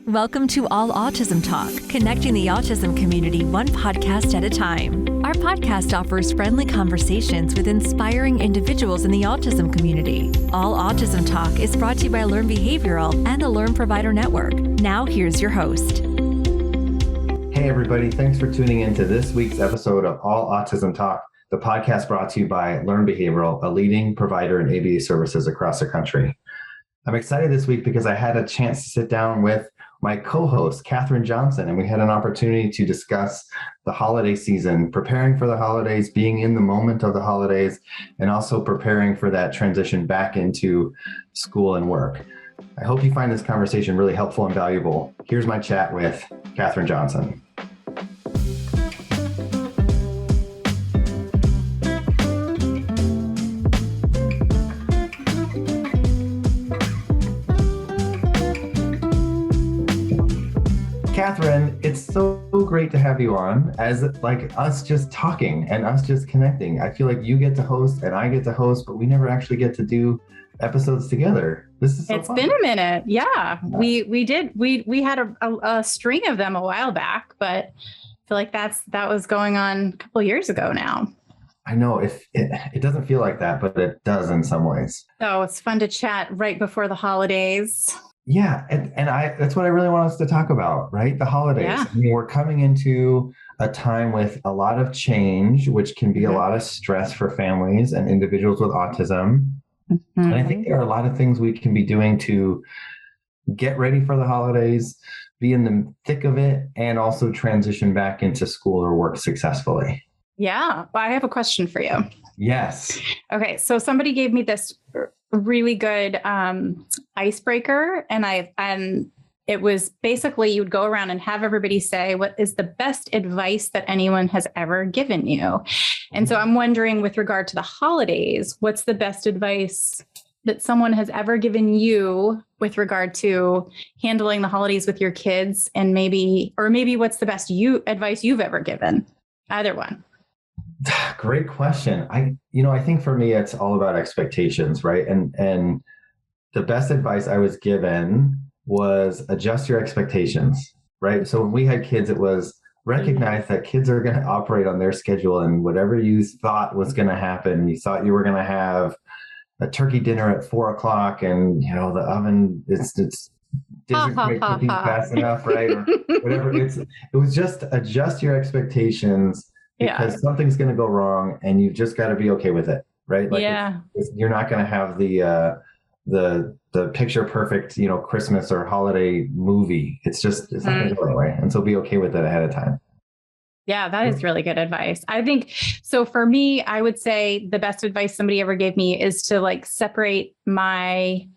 Welcome to All Autism Talk, connecting the autism community one podcast at a time. Our podcast offers friendly conversations with inspiring individuals in the autism community. All Autism Talk is brought to you by Learn Behavioral and the Learn Provider Network. Now here's your host. Hey everybody, thanks for tuning in to this week's episode of All Autism Talk, the podcast brought to you by Learn Behavioral, a leading provider in ABA services across the country. I'm excited this week because I had a chance to sit down with my co-host, Katherine Johnson, and we had an opportunity to discuss the holiday season, preparing for the holidays, being in the moment of the holidays, and also preparing for that transition back into school and work. I hope you find this conversation really helpful and valuable. Here's my chat with Katherine Johnson. Katherine, it's so great to have you on as like us just talking and us just connecting. I feel like you get to host and I get to host, but we never actually get to do episodes together. This is so It's fun. been a minute. Yeah, we had a string of them a while back, but I feel like that was going on a couple of years ago now. I know it doesn't feel like that, but it does in some ways. So it's fun to chat right before the holidays. Yeah, and that's what I really want us to talk about, right? The holidays. Yeah. I mean, we're coming into a time with a lot of change, which can be a lot of stress for families and individuals with autism. Mm-hmm. And I think there are a lot of things we can be doing to get ready for the holidays, be in the thick of it, and also transition back into school or work successfully. Yeah. Well, I have a question for you. Yes. Okay. So somebody gave me this really good icebreaker, and it was basically you would go around and have everybody say what is the best advice that anyone has ever given you. And so I'm wondering, with regard to the holidays, what's the best advice that someone has ever given you with regard to handling the holidays with your kids, and maybe what's the best advice you've ever given? Either one. Great question. I think for me, it's all about expectations, right? And the best advice I was given was adjust your expectations, right? So when we had kids, it was recognize that kids are going to operate on their schedule, and whatever you thought was going to happen, you thought you were going to have a turkey dinner at 4:00 and, the oven, it's isn't quite cooking fast enough, right? Or whatever. It was just adjust your expectations. Because something's going to go wrong, and you've just got to be okay with it, right? Like you're not going to have the picture perfect, Christmas or holiday movie. It's not going to go that way, and so be okay with it ahead of time. Yeah, that is really good advice. I think so. For me, I would say the best advice somebody ever gave me is to separate my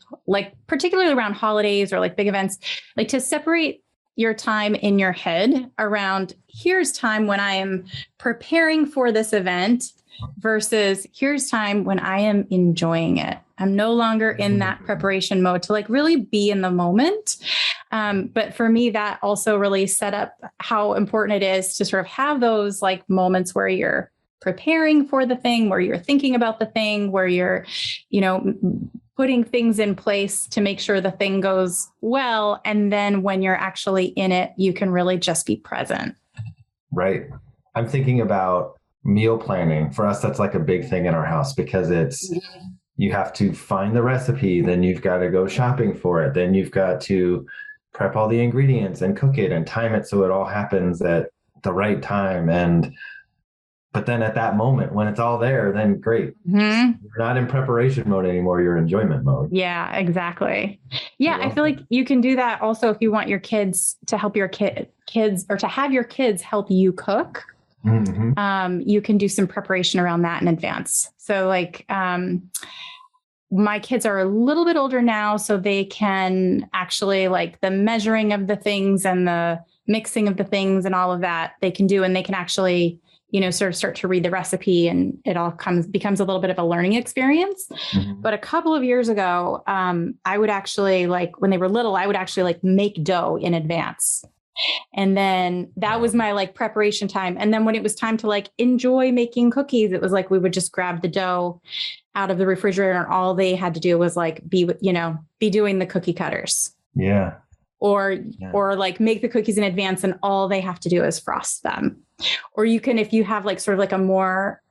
particularly around holidays or big events, to separate your time in your head around here's time when I am preparing for this event versus here's time when I am enjoying it. I'm no longer in that preparation mode to really be in the moment. But for me, that also really set up how important it is to sort of have those moments where you're preparing for the thing, where you're thinking about the thing, where you're, putting things in place to make sure the thing goes well. And then when you're actually in it, you can really just be present. Right. I'm thinking about meal planning. For us, that's a big thing in our house because you have to find the recipe, then you've got to go shopping for it. Then you've got to prep all the ingredients and cook it and time it so it all happens at the right time. But then at that moment, when it's all there, then great. Mm-hmm. You're not in preparation mode anymore. You're in enjoyment mode. Yeah, exactly. Yeah, I feel like you can do that also if you want your kids to help your kids or to have your kids help you cook. Mm-hmm. You can do some preparation around that in advance. So my kids are a little bit older now, so they can actually the measuring of the things and the mixing of the things and all of that they can do, and they can actually sort of start to read the recipe, and it all becomes a little bit of a learning experience. Mm-hmm. But a couple of years ago, I would actually when they were little, I would actually make dough in advance. And then that was my preparation time. And then when it was time to enjoy making cookies, it was we would just grab the dough out of the refrigerator, and all they had to do was be doing the cookie cutters. Yeah. or like make the cookies in advance and all they have to do is frost them. Or you can, if you have like sort of like a more,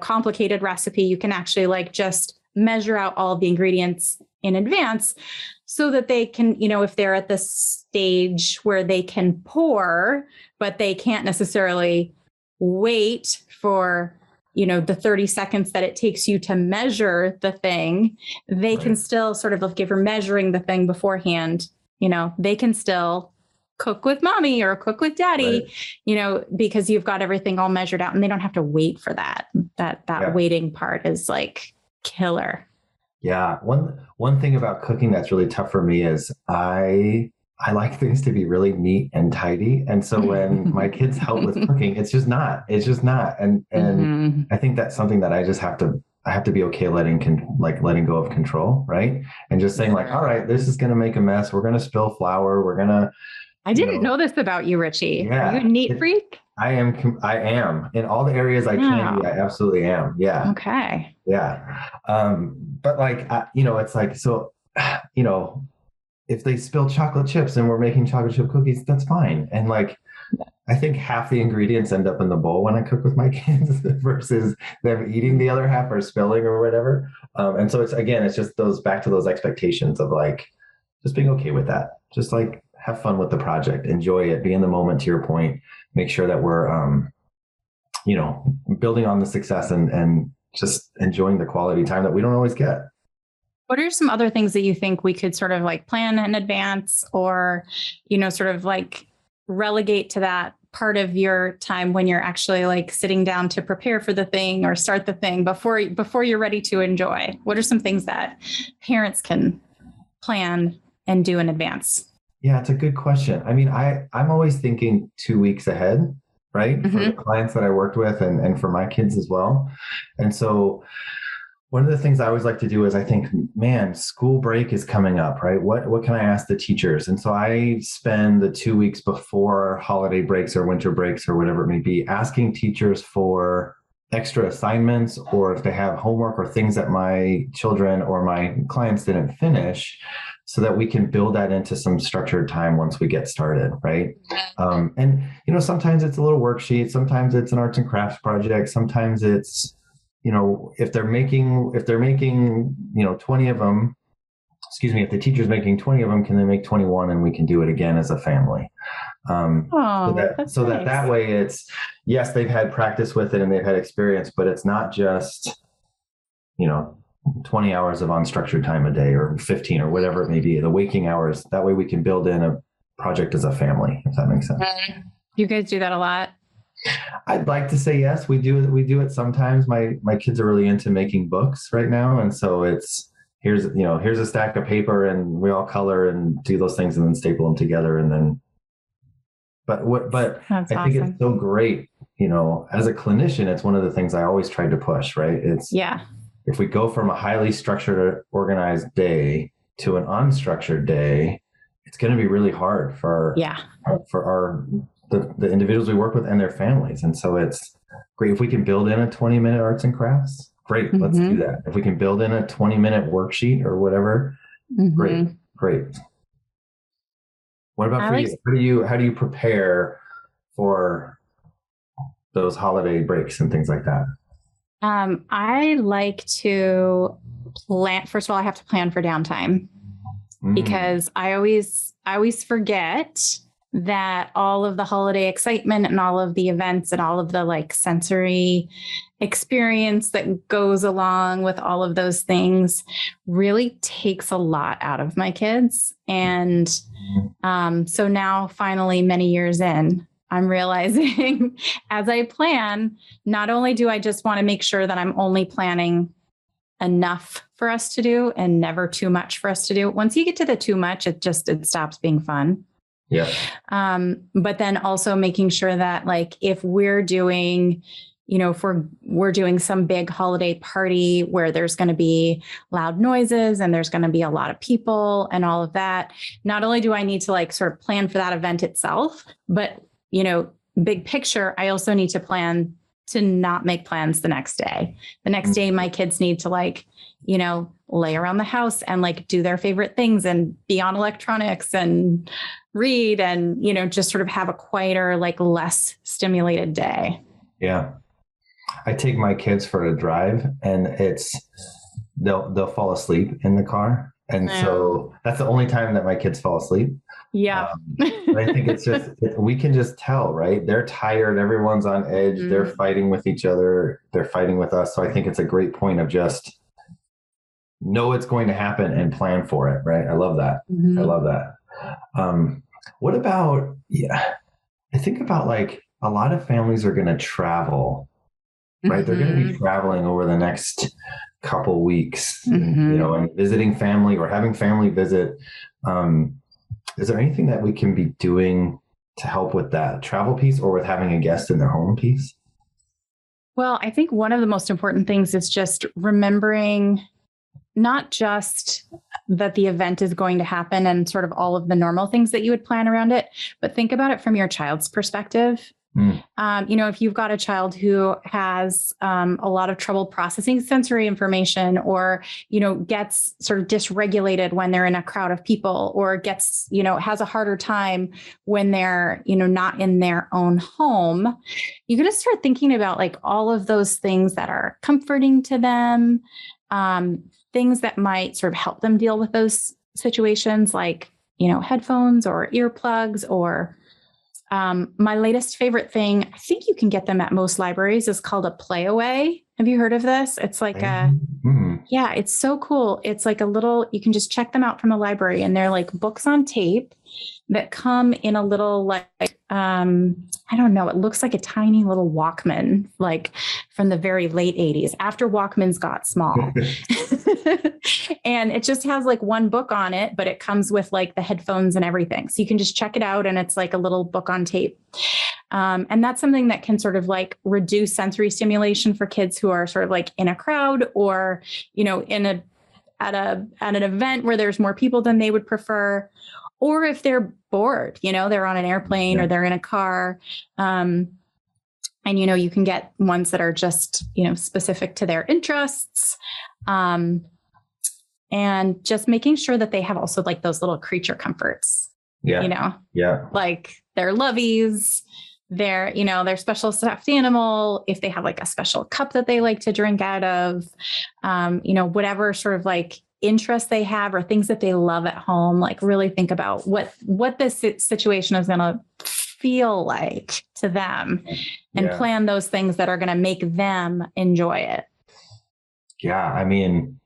complicated recipe, you can actually like just measure out all of the ingredients in advance so that they can, if they're at the stage where they can pour, but they can't necessarily wait for, the 30 seconds that it takes you to measure the thing, they can still sort of like, if you're measuring the thing beforehand, they can still cook with mommy or cook with daddy, because you've got everything all measured out and they don't have to wait for that. That waiting part is like killer. Yeah. One thing about cooking that's really tough for me is I like things to be really neat and tidy. And so when my kids help with cooking, it's just not. And I think that's something that I have to be okay letting go of control. Right. And just saying like, all right, this is going to make a mess. We're going to spill flour. I didn't know this about you, Richie. Yeah, are you a neat freak? I am in all the areas I can be. I absolutely am. Yeah. Okay. Yeah. But like, it's like, so, if they spill chocolate chips and we're making chocolate chip cookies, that's fine. And like, I think half the ingredients end up in the bowl when I cook with my kids versus them eating the other half or spilling or whatever. And so it's just back to those expectations of like, just being okay with that. Just like have fun with the project, enjoy it, be in the moment, to your point, make sure that we're, building on the success and just enjoying the quality time that we don't always get. What are some other things that you think we could sort of like plan in advance or, sort of like relegate to that part of your time when you're actually like sitting down to prepare for the thing or start the thing before you're ready to enjoy? What are some things that parents can plan and do in advance? Yeah, it's a good question. I mean, I'm always thinking 2 weeks ahead, right? For the clients that I worked with and for my kids as well. And so one of the things I always like to do is I think, man, school break is coming up, right? What can I ask the teachers? And so I spend the 2 weeks before holiday breaks or winter breaks or whatever it may be, asking teachers for extra assignments or if they have homework or things that my children or my clients didn't finish, so that we can build that into some structured time once we get started, right? And sometimes it's a little worksheet, sometimes it's an arts and crafts project, sometimes it's, if they're making 20 of them, if the teacher's making 20 of them, can they make 21 and we can do it again as a family? That way it's, yes, they've had practice with it and they've had experience, but it's not just, 20 hours of unstructured time a day or 15 or whatever it may be, the waking hours. That way we can build in a project as a family, if that makes sense. You guys do that a lot? I'd like to say yes, we do it sometimes. My kids are really into making books right now. And so it's, here's a stack of paper and we all color and do those things and then staple them together. And then, but That's I think awesome. it's so great, as a clinician, it's one of the things I always try to push, right? If we go from a highly structured, organized day to an unstructured day, it's going to be really hard for the individuals we work with and their families. And so it's great if we can build in a 20-minute arts and crafts. Great, let's do that. If we can build in a 20-minute worksheet or whatever, great. What about for you? How do you prepare for those holiday breaks and things like that? I like to plan. First of all, I have to plan for downtime because I always forget that all of the holiday excitement and all of the events and all of the like sensory experience that goes along with all of those things really takes a lot out of my kids. And so now finally, many years in, I'm realizing as I plan, not only do I just want to make sure that I'm only planning enough for us to do and never too much for us to do. Once you get to the too much, it stops being fun. Yeah. But then also making sure that like, if we're doing, if we're doing some big holiday party where there's going to be loud noises and there's going to be a lot of people and all of that, not only do I need to like sort of plan for that event itself, but big picture, I also need to plan to not make plans the next day. The next day, my kids need to lay around the house and like do their favorite things and be on electronics and read and, you know, just sort of have a quieter, like less stimulated day. Yeah. I take my kids for a drive and they'll fall asleep in the car. And so that's the only time that my kids fall asleep. Yeah. But I think it's just, we can just tell, right? They're tired. Everyone's on edge. Mm-hmm. They're fighting with each other. They're fighting with us. So I think it's a great point of just know it's going to happen and plan for it. Right. I love that. Mm-hmm. I love that. What about, I think about like a lot of families are going to travel, right? Mm-hmm. They're going to be traveling over the next couple weeks, mm-hmm. you know, and visiting family or having family visit. Is there anything that we can be doing to help with that travel piece or with having a guest in their home piece? Well, I think one of the most important things is just remembering not just that the event is going to happen and sort of all of the normal things that you would plan around it, but think about it from your child's perspective. You know, if you've got a child who has a lot of trouble processing sensory information or, you know, gets sort of dysregulated when they're in a crowd of people or gets, you know, has a harder time when they're, you know, not in their own home, you got to start thinking about like all of those things that are comforting to them, things that might sort of help them deal with those situations like, you know, headphones or earplugs or my latest favorite thing, I think you can get them at most libraries, is called a Playaway. Have you heard of this? It's like yeah, it's so cool. It's like a little, you can just check them out from the library and they're like books on tape that come in a little like, I don't know, it looks like a tiny little Walkman, like from the very late 80s after Walkmans got small. And it just has like one book on it, but it comes with like the headphones and everything. So you can just check it out and it's like a little book on tape. And that's something that can sort of like reduce sensory stimulation for kids who are sort of like in a crowd or, you know, at an event where there's more people than they would prefer. Or if they're bored, you know, they're on an airplane or they're in a car. And, you know, you can get ones that are just, you know, specific to their interests. And just making sure that they have also like those little creature comforts, you know, like their loveys, their, you know, their special stuffed animal, if they have like a special cup that they like to drink out of, you know, whatever sort of like interests they have or things that they love at home, like really think about what this situation is going to feel like to them and plan those things that are going to make them enjoy it. Yeah. I mean,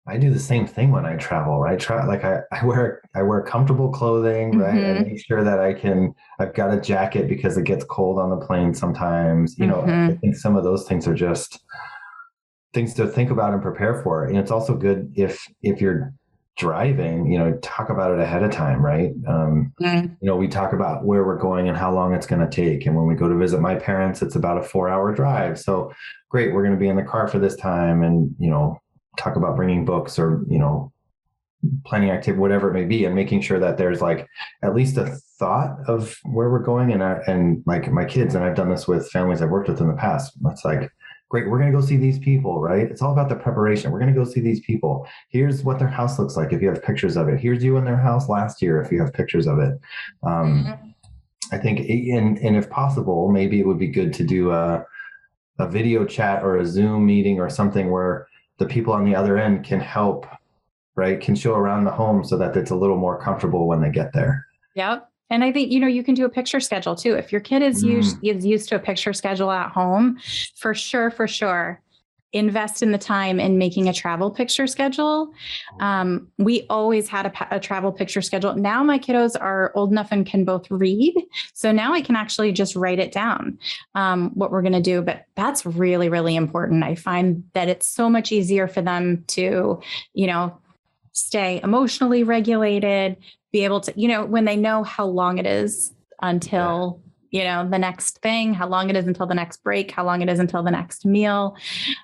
I do the same thing when I travel, right? I wear comfortable clothing, right? I make sure that I've got a jacket because it gets cold on the plane sometimes, you know, I think some of those things are just things to think about and prepare for. And it's also good if you're driving, you know, talk about it ahead of time, right? You know, we talk about where we're going and how long it's going to take. And when we go to visit my parents, it's about a 4-hour drive. So great, we're going to be in the car for this time and, you know, talk about bringing books or, you know, planning activity, whatever it may be, and making sure that there's like at least a thought of where we're going. And like my kids, and I've done this with families I've worked with in the past. It's like, great, we're going to go see these people, right? It's all about the preparation. We're going to go see these people. Here's what their house looks like if you have pictures of it. Here's you in their house last year if you have pictures of it. I think, and if possible, maybe it would be good to do a video chat or a Zoom meeting or something where the people on the other end can help, right? Can show around the home so that it's a little more comfortable when they get there. Yep. And I think, you know, you can do a picture schedule too. If your kid is used to a picture schedule at home, for sure, invest in the time in making a travel picture schedule. We always had a travel picture schedule. Now my kiddos are old enough and can both read. So now I can actually just write it down, what we're going to do. But that's really, really important. I find that it's so much easier for them to, you know, stay emotionally regulated, be able to, you know, when they know how long it is until, you know, the next thing, how long it is until the next break, how long it is until the next meal.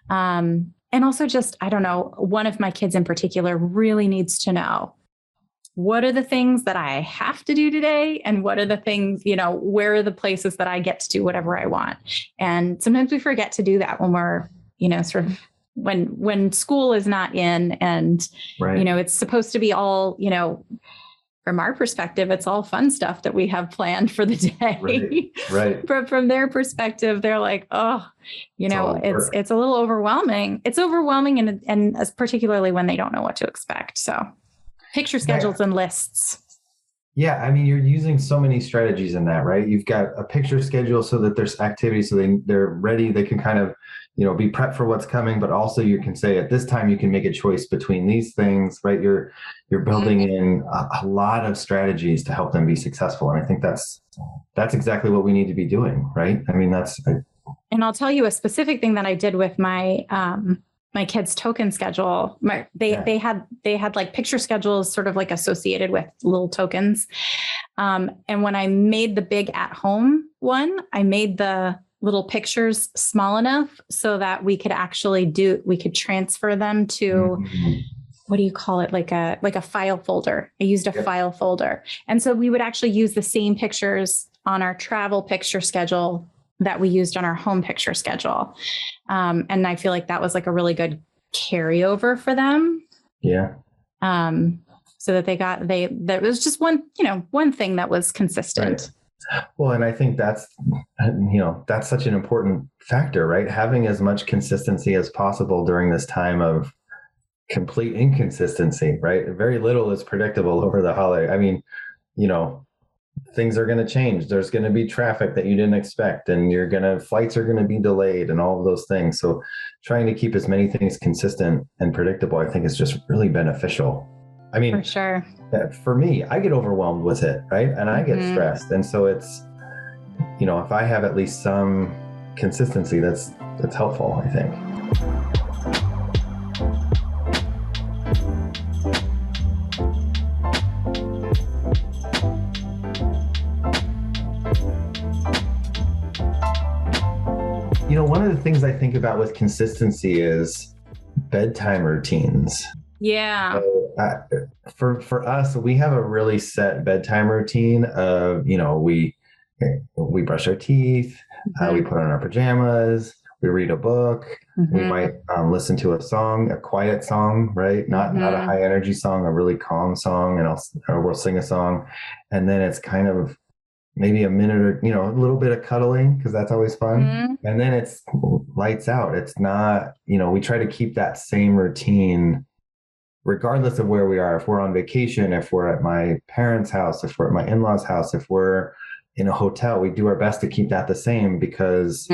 And also just, I don't know, one of my kids in particular really needs to know, what are the things that I have to do today? And what are the things, you know, where are the places that I get to do whatever I want? And sometimes we forget to do that when we're, you know, sort of when school is not in and, Right. you know, it's supposed to be all, you know, from our perspective, it's all fun stuff that we have planned for the day. Right. But from their perspective, they're like, oh, you know, it's a little overwhelming. It's overwhelming. And as particularly when they don't know what to expect. So picture schedules and lists. Yeah. I mean, you're using so many strategies in that, right? You've got a picture schedule so that there's activity, so they're ready. They can kind of, you know, be prepped for what's coming, but also you can say at this time you can make a choice between these things, right? You're building in a lot of strategies to help them be successful. And I think that's exactly what we need to be doing, right? I mean, and I'll tell you a specific thing that I did with my, my kids' token schedule. They had like picture schedules sort of like associated with little tokens. And when I made the big at home one, I made the little pictures small enough so that we could transfer them to, what do you call it? Like a file folder. I used a file folder. And so we would actually use the same pictures on our travel picture schedule that we used on our home picture schedule. And I feel like that was like a really good carryover for them. Yeah. So that that was just one thing that was consistent. Right. Well, and I think that's such an important factor, right? Having as much consistency as possible during this time of complete inconsistency, right? Very little is predictable over the holiday. I mean, you know, things are going to change. There's going to be traffic that you didn't expect, and flights are going to be delayed and all of those things. So trying to keep as many things consistent and predictable, I think is just really beneficial. I mean, for sure. For me, I get overwhelmed with it, right? And I get stressed. And so it's, you know, if I have at least some consistency, that's helpful, I think. You know, one of the things I think about with consistency is bedtime routines. Yeah. So, for us, we have a really set bedtime routine of, you know, we brush our teeth, we put on our pajamas, we read a book, we might listen to a song, a quiet song, right? Not a high energy song, a really calm song, and we'll sing a song, and then it's kind of maybe a minute or, you know, a little bit of cuddling, because that's always fun, and then it's lights out. It's not, you know, we try to keep that same routine regardless of where we are. If we're on vacation, if we're at my parents' house, if we're at my in-laws' house, if we're in a hotel, we do our best to keep that the same, because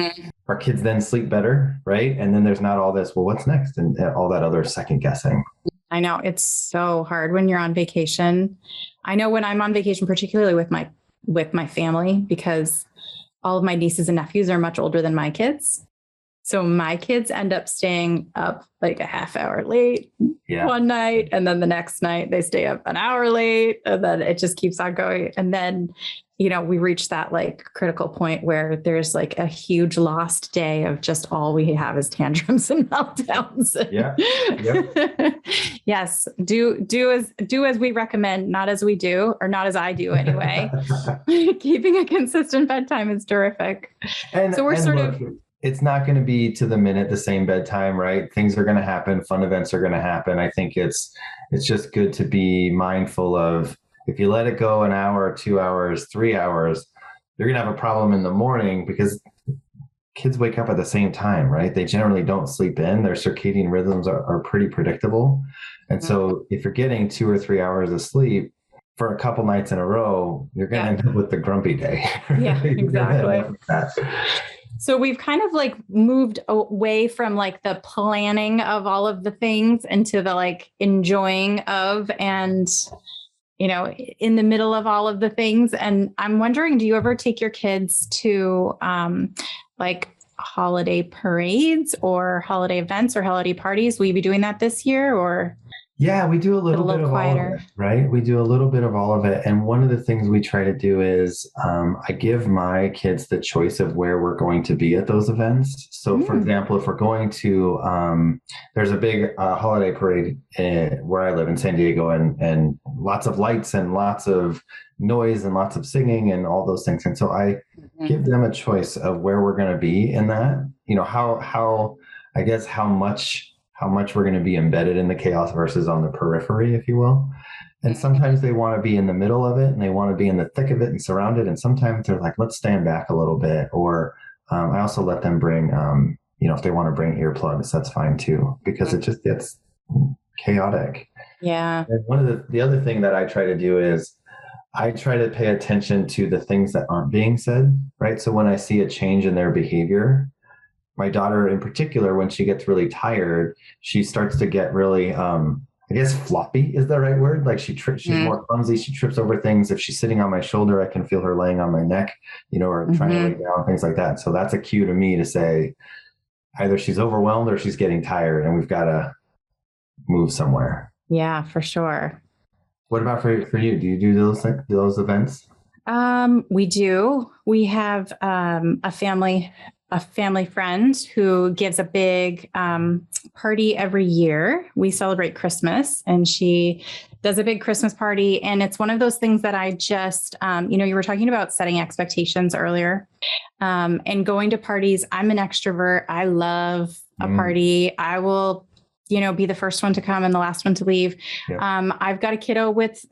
our kids then sleep better, right? And then there's not all this, well, what's next? And all that other second guessing. I know, it's so hard when you're on vacation. I know when I'm on vacation, particularly with my family, because all of my nieces and nephews are much older than my kids. So my kids end up staying up like a half hour late one night. And then the next night they stay up an hour late. And then it just keeps on going. And then, you know, we reach that like critical point where there's like a huge lost day of just all we have is tantrums and meltdowns. Yeah. Yep. Yes. Do as we recommend, not as we do, or not as I do anyway. Keeping a consistent bedtime is terrific. And so it's not going to be to the minute the same bedtime, right? Things are going to happen. Fun events are going to happen. I think it's just good to be mindful of, if you let it go an hour, 2 hours, 3 hours, you're going to have a problem in the morning, because kids wake up at the same time, right? They generally don't sleep in. Their circadian rhythms are pretty predictable. And so if you're getting 2 or 3 hours of sleep for a couple nights in a row, you're going to end up with the grumpy day. Yeah, exactly. So we've kind of like moved away from like the planning of all of the things into the like enjoying of, and, you know, in the middle of all of the things. And I'm wondering, do you ever take your kids to like holiday parades or holiday events or holiday parties? Will you be doing that this year, or? Yeah, we do a little bit of all of it, right? We do a little bit of all of it. And one of the things we try to do is I give my kids the choice of where we're going to be at those events. So for example, if we're going to, there's a big holiday parade where I live in San Diego, and lots of lights and lots of noise and lots of singing and all those things. And so I give them a choice of where we're going to be in that, you know, how I guess, how much we're going to be embedded in the chaos versus on the periphery, if you will. And sometimes they want to be in the middle of it and they want to be in the thick of it and surrounded. And sometimes they're like, let's stand back a little bit. Or I also let them bring, if they want to bring earplugs, that's fine too, because it just gets chaotic. Yeah. And one of the other thing that I try to do is I try to pay attention to the things that aren't being said, right? So when I see a change in their behavior, my daughter in particular, when she gets really tired, she starts to get really, I guess floppy is the right word. Like she's more clumsy. She trips over things. If she's sitting on my shoulder, I can feel her laying on my neck, or trying to lay down, things like that. So that's a cue to me to say either she's overwhelmed or she's getting tired and we've got to move somewhere. Yeah, for sure. What about for you? Do you do those events? We do. We have a family friend who gives a big party every year. We celebrate Christmas and she does a big Christmas party. And it's one of those things that I just, you were talking about setting expectations earlier and going to parties. I'm an extrovert. I love a party. I will be the first one to come and the last one to leave. Yeah. I've got a kiddo with,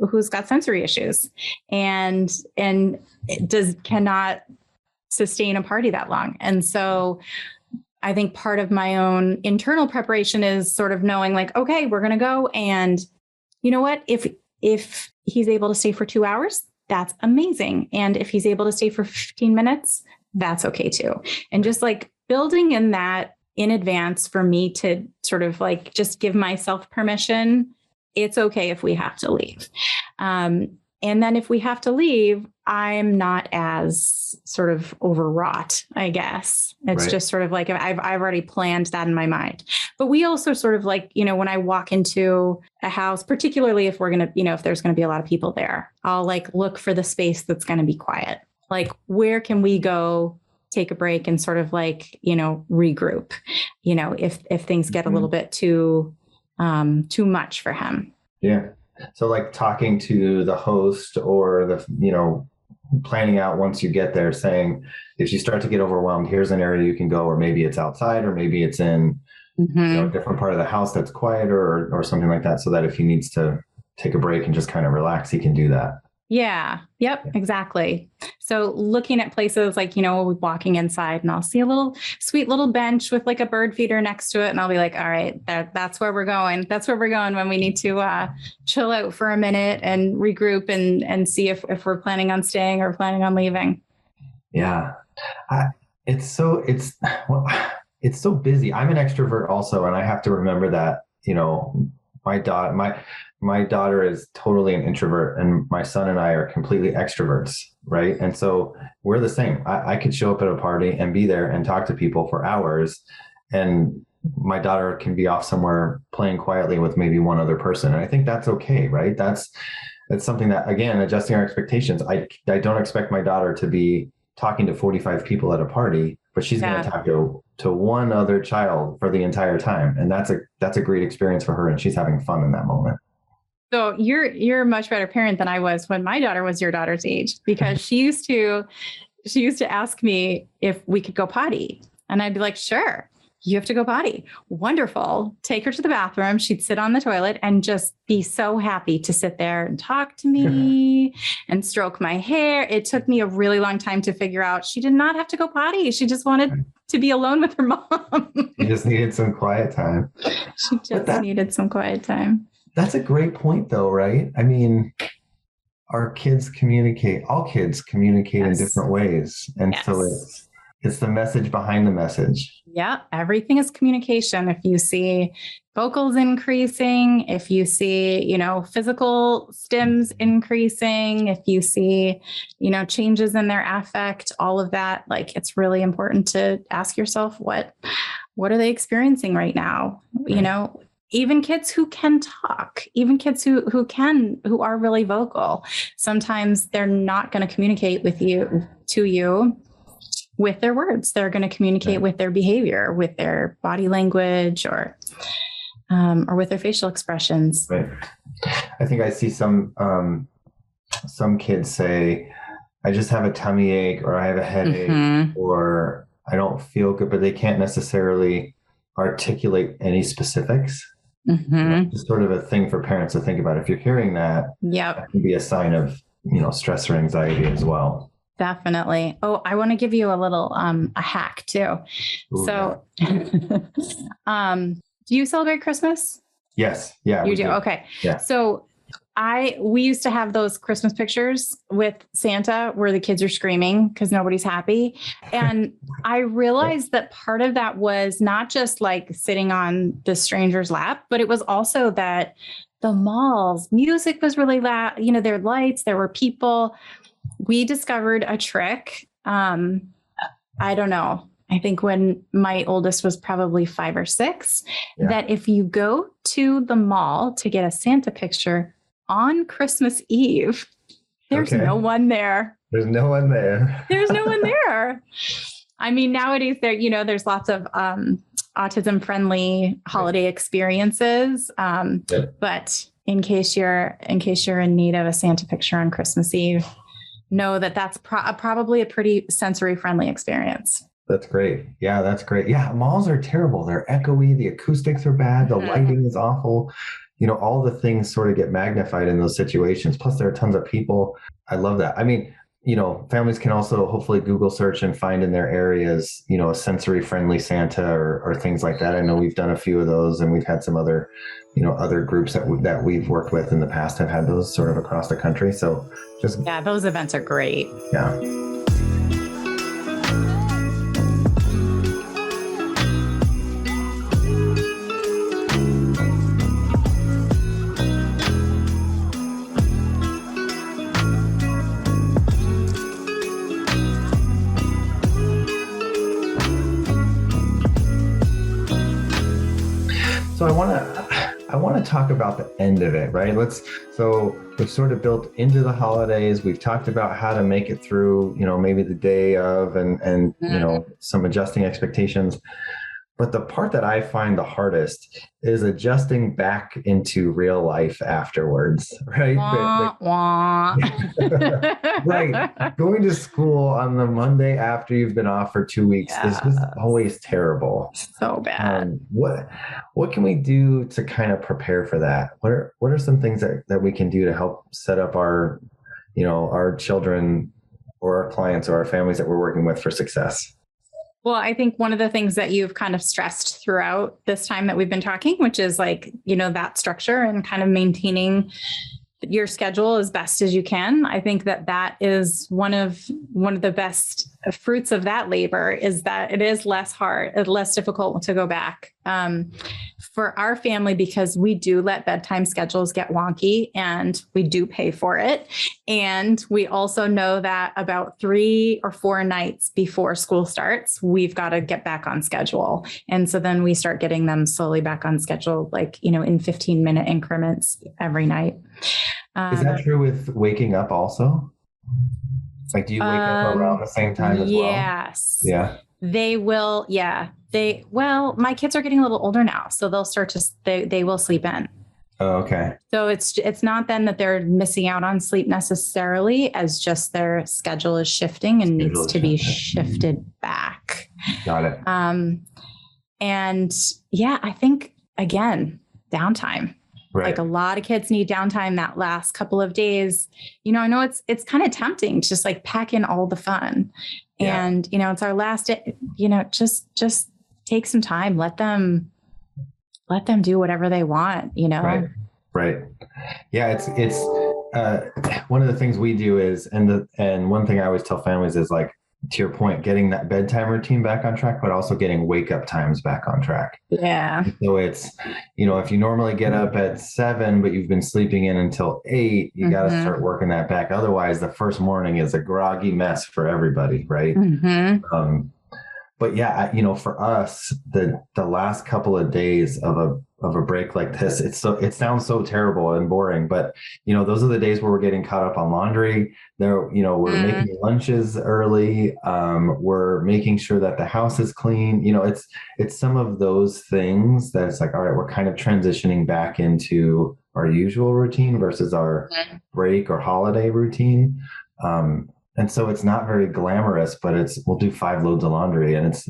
who's got sensory issues and cannot sustain a party that long. And so I think part of my own internal preparation is sort of knowing like, okay, we're going to go. And you know what, if he's able to stay for 2 hours, that's amazing. And if he's able to stay for 15 minutes, that's okay too. And just like building in that in advance for me to sort of like just give myself permission. It's okay if we have to leave. And then if we have to leave, I'm not as sort of overwrought, I guess. It's right. Just sort of like I've already planned that in my mind. But we also sort of like, when I walk into a house, particularly if we're going to, if there's going to be a lot of people there, I'll like look for the space that's going to be quiet. Like, where can we go take a break and sort of like, regroup, if things get a little bit too much for him. Yeah. So like talking to the host or the, planning out once you get there, saying, if you start to get overwhelmed, here's an area you can go, or maybe it's outside, or maybe it's in a different part of the house that's quieter or something like that. So that if he needs to take a break and just kind of relax, he can do that. Yeah. Yep. Yeah. Exactly. So looking at places like, walking inside and I'll see a sweet little bench with like a bird feeder next to it. And I'll be like, all right, that's where we're going. That's where we're going when we need to chill out for a minute and regroup and see if we're planning on staying or planning on leaving. Yeah. It's so busy. I'm an extrovert also. And I have to remember that, my daughter is totally an introvert and my son and I are completely extroverts. Right. And so we're the same. I could show up at a party and be there and talk to people for hours. And my daughter can be off somewhere playing quietly with maybe one other person. And I think that's okay. Right. That's something that, again, adjusting our expectations. I don't expect my daughter to be talking to 45 people at a party, but she's going to talk to one other child for the entire time. And that's a great experience for her. And she's having fun in that moment. So you're a much better parent than I was when my daughter was your daughter's age, because she used to ask me if we could go potty. And I'd be like, sure, you have to go potty. Wonderful. Take her to the bathroom. She'd sit on the toilet and just be so happy to sit there and talk to me and stroke my hair. It took me a really long time to figure out she did not have to go potty. She just wanted to be alone with her mom. She just needed some quiet time. She just needed some quiet time. That's a great point though, right? I mean, all kids communicate in different ways. And so it's the message behind the message. Yeah. Everything is communication. If you see vocals increasing, if you see, physical stims increasing, if you see, changes in their affect, all of that, like it's really important to ask yourself, what are they experiencing right now? Right. Even kids who can talk, even kids who are really vocal, sometimes they're not going to communicate to you with their words. They're going to communicate with their behavior, with their body language, or with their facial expressions. Right. I think I see some kids say, I just have a tummy ache, or I have a headache, or I don't feel good, but they can't necessarily articulate any specifics. It's sort of a thing for parents to think about. If you're hearing that, that can be a sign of, stress or anxiety as well. Definitely. Oh, I want to give you a little, a hack too. Ooh, so, do you celebrate Christmas? Yes. Yeah. You do? Okay. Yeah. So we used to have those Christmas pictures with Santa where the kids are screaming because nobody's happy. And I realized that part of that was not just like sitting on the stranger's lap, but it was also that the malls, music was really loud, there were lights, there were people. We discovered a trick. I don't know. I think when my oldest was probably 5 or 6, that if you go to the mall to get a Santa picture on Christmas Eve, there's no one there. There's no one there. There's no one there. I mean, nowadays there's lots of autism friendly holiday experiences. But in case you're in need of a Santa picture on Christmas Eve, know that that's probably a pretty sensory friendly experience. That's great. Yeah, that's great. Yeah, malls are terrible. They're echoey. The acoustics are bad. The lighting is awful. All the things sort of get magnified in those situations. Plus, there are tons of people. I love that. I mean, families can also hopefully Google search and find in their areas, a sensory friendly Santa or things like that. I know we've done a few of those, and we've had some other, other groups that we've worked with in the past have had those sort of across the country. So those events are great. Yeah. So I want to talk about the end of it, right? So we've sort of built into the holidays. We've talked about how to make it through, maybe the day of and some adjusting expectations. But the part that I find the hardest is adjusting back into real life afterwards, right? Right. Going to school on the Monday after you've been off for 2 weeks is just always terrible. So bad. What can we do to kind of prepare for that? What are some things that we can do to help set up our children or our clients or our families that we're working with for success? Well, I think one of the things that you've kind of stressed throughout this time that we've been talking, which is like, that structure and kind of maintaining your schedule as best as you can. I think that is one of the best fruits of that labor is that it is less difficult to go back. For our family, because we do let bedtime schedules get wonky and we do pay for it. And we also know that about 3 or 4 nights before school starts, we've got to get back on schedule. And so then we start getting them slowly back on schedule, like, in 15-minute increments every night. Is that true with waking up also? Like, do you wake up around the same time as well? Yes. Yeah. They will. Yeah. My kids are getting a little older now, so they'll start to, they will sleep in. Oh, okay. So it's not then that they're missing out on sleep necessarily, as just their schedule is shifting and needs to be shifted back. Got it. And I think again, downtime. Right. Like a lot of kids need downtime that last couple of days. I know it's kind of tempting to just like pack in all the fun. Yeah. And, it's our last day, just take some time, let them do whatever they want, Right. Yeah. It's one of the things we do is, and one thing I always tell families is like, to your point, getting that bedtime routine back on track, but also getting wake up times back on track. Yeah. So it's, if you normally get up at 7, but you've been sleeping in until 8, you got to start working that back. Otherwise, the first morning is a groggy mess for everybody. Right. But yeah, for us, the last couple of days of a break like this, it sounds so terrible and boring, but those are the days where we're getting caught up on laundry. We're making lunches early. We're making sure that the house is clean. It's some of those things that it's like, all right, we're kind of transitioning back into our usual routine versus our break or holiday routine. And so it's not very glamorous, but we'll do 5 loads of laundry, and it's,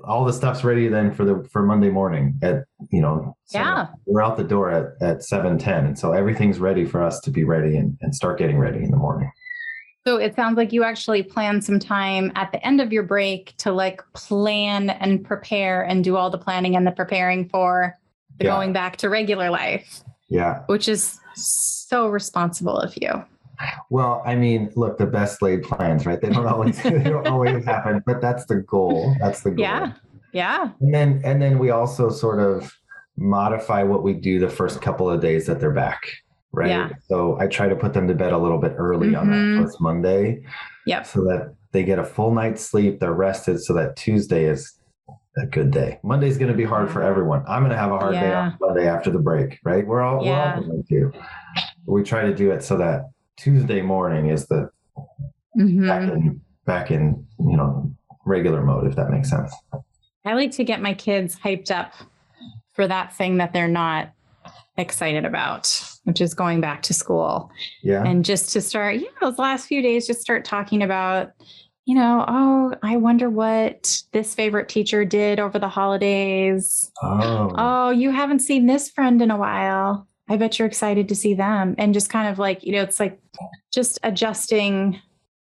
all the stuff's ready then for Monday morning at, we're out the door at 7:10. And so everything's ready for us to be ready and start getting ready in the morning. So it sounds like you actually plan some time at the end of your break to like plan and prepare and do all the planning and the preparing for the going back to regular life. Yeah. Which is so responsible of you. Well, I mean, look, the best laid plans, right? They don't always happen, but that's the goal. That's the goal. Yeah. Yeah. And then we also sort of modify what we do the first couple of days that they're back. Right. Yeah. So I try to put them to bed a little bit early on that first Monday. Yep. So that they get a full night's sleep. They're rested so that Tuesday is a good day. Monday's going to be hard for everyone. I'm going to have a hard day on Monday after the break. Right. We're all going to. We try to do it so that Tuesday morning is the back in, regular mode, if that makes sense. I like to get my kids hyped up for that thing that they're not excited about, which is going back to school. Yeah. And just to start, those last few days, just start talking about, I wonder what this favorite teacher did over the holidays. Oh, you haven't seen this friend in a while. I bet you're excited to see them. And just kind of like, it's like just adjusting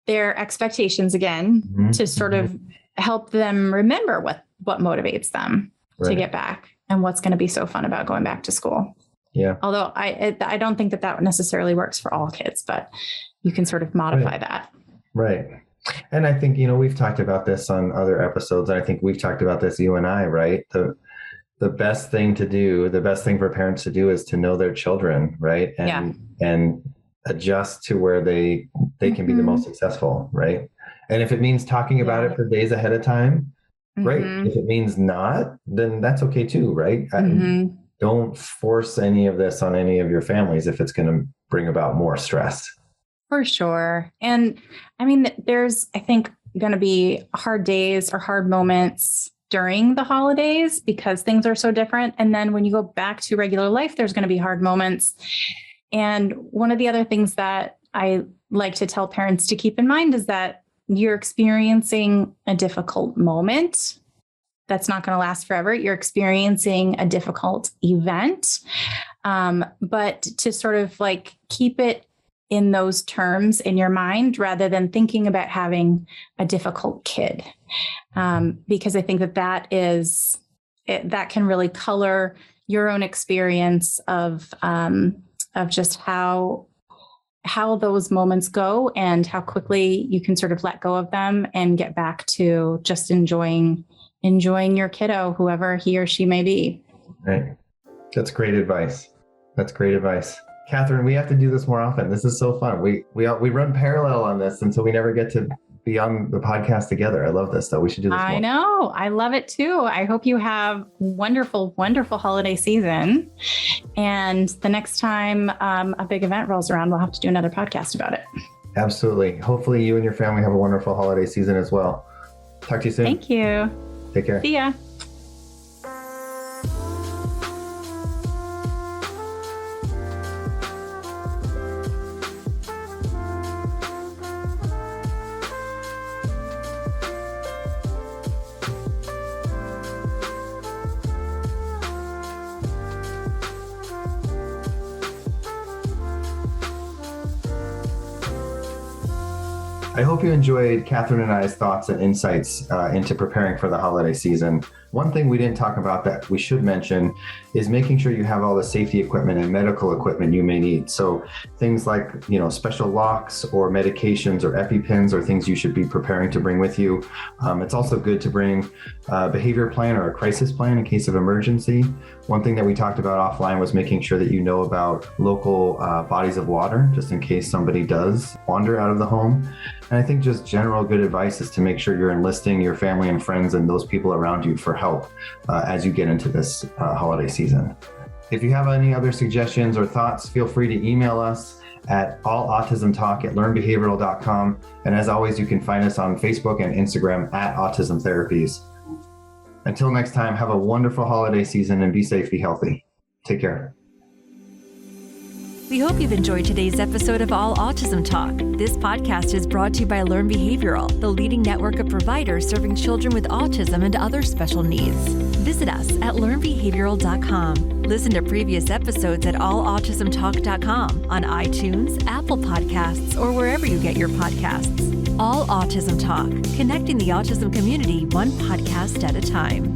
their expectations again to sort of help them remember what motivates them to get back and what's going to be so fun about going back to school. Yeah. Although I don't think that necessarily works for all kids, but you can sort of modify that. Right. And I think, we've talked about this on other episodes. And I think we've talked about this, you and I, right? The best thing to do, the best thing for parents to do is to know their children, right? And adjust to where they can be the most successful, right? And if it means talking about it for days ahead of time, great. If it means not, then that's okay too, right? Don't force any of this on any of your families if it's going to bring about more stress. For sure. And I mean, there's, I think, going to be hard days or hard moments during the holidays because things are so different. And then when you go back to regular life, there's going to be hard moments. And one of the other things that I like to tell parents to keep in mind is that you're experiencing a difficult moment. That's not going to last forever. You're experiencing a difficult event. But to sort of like keep it in those terms in your mind rather than thinking about having a difficult kid. Because I think that can really color your own experience of just how those moments go and how quickly you can sort of let go of them and get back to just enjoying your kiddo, whoever he or she may be. Right. That's great advice. Katherine, we have to do this more often. This is so fun. We run parallel on this, and so we never get to be on the podcast together. I love this, though. We should do this more. I know. I love it too. I hope you have wonderful, wonderful holiday season. And the next time a big event rolls around, we'll have to do another podcast about it. Absolutely. Hopefully you and your family have a wonderful holiday season as well. Talk to you soon. Thank you. Take care. See ya. I hope you enjoyed Katherine and I's thoughts and insights into preparing for the holiday season. One thing we didn't talk about that we should mention is making sure you have all the safety equipment and medical equipment you may need. So things like, special locks or medications or EpiPens or things you should be preparing to bring with you. It's also good to bring a behavior plan or a crisis plan in case of emergency. One thing that we talked about offline was making sure that you know about local bodies of water, just in case somebody does wander out of the home. And I think just general good advice is to make sure you're enlisting your family and friends and those people around you for help as you get into this holiday season. If you have any other suggestions or thoughts, feel free to email us at allautismtalk@learnbehavioral.com. And as always, you can find us on Facebook and Instagram at Autism Therapies. Until next time, have a wonderful holiday season and be safe, be healthy. Take care. We hope you've enjoyed today's episode of All Autism Talk. This podcast is brought to you by Learn Behavioral, the leading network of providers serving children with autism and other special needs. Visit us at learnbehavioral.com. Listen to previous episodes at allautismtalk.com, on iTunes, Apple Podcasts, or wherever you get your podcasts. All Autism Talk, connecting the autism community one podcast at a time.